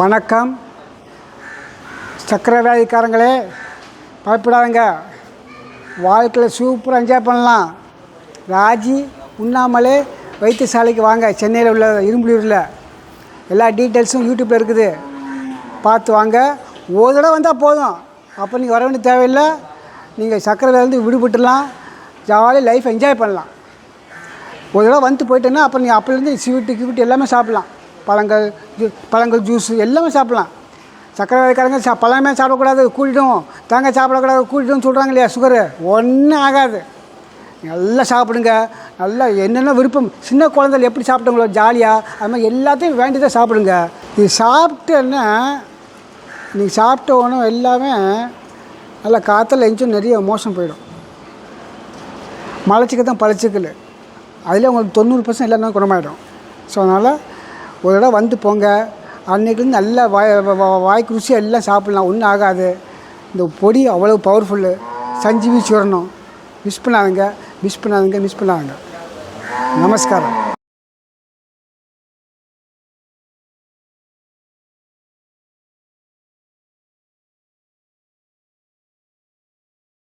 வணக்கம். சக்கரை வியாதிக்காரங்களே பயப்படாதங்க. வாழ்க்கையில் சூப்பராக என்ஜாய் பண்ணலாம். ராஜி உண்ணாமலே வைத்தியசாலைக்கு வாங்க. சென்னையில் உள்ள இரும்புலியூரில் எல்லா டீட்டெயில்ஸும் யூடியூப்பில் இருக்குது, பார்த்து வாங்க. ஒரு தடவை வந்தால் போதும், அப்போ நீங்கள் வர வேண்டிய தேவையில்லை. நீங்கள் சக்கரையிலேருந்து விடுபட்டுலாம் ஜாலியாக லைஃப் என்ஜாய் பண்ணலாம். ஒரு தடவை வந்து போயிட்டேன்னா அப்புறம் நீங்கள் அப்போலேருந்து ஸ்வீட்டு எல்லாமே சாப்பிட்லாம். பழங்கள் ஜூஸு எல்லாமே சாப்பிட்லாம். சக்கரை வியாதிக்காரங்க பழமே சாப்பிடக்கூடாது, கூட்டிடும். தேங்காய் சாப்பிடக்கூடாது, கூட்டிடும் சொல்கிறாங்க இல்லையா, சுகரு ஒன்றும் ஆகாது. நல்லா சாப்பிடுங்க. நல்லா என்னென்ன விருப்பம், சின்ன குழந்தைகள் எப்படி சாப்பிட்டவங்களோ ஜாலியாக, அது மாதிரி எல்லாத்தையும் வேண்டியதாக சாப்பிடுங்க. இது சாப்பிட்டேன்னா நீங்கள் சாப்பிட்ட உணவு எல்லாமே நல்லா காற்றுல எஞ்சும் நிறைய மோசம் போயிடும். மலச்சிக்கல் தான் பழச்சிக்கல், அதில் உங்களுக்கு 90% எல்லாமே குணமாயிடும். ஸோ அதனால் ஒரு தடவை வந்து போங்க. அன்றைக்கிலேருந்து நல்லா வாய்க்கு ருசியாக எல்லாம் சாப்பிட்லாம், ஒன்றும் ஆகாது. இந்த பொடி அவ்வளோ பவர்ஃபுல்லு. சஞ்சீவி சூரணம். மிஸ் பண்ணாதுங்க. நமஸ்காரம்.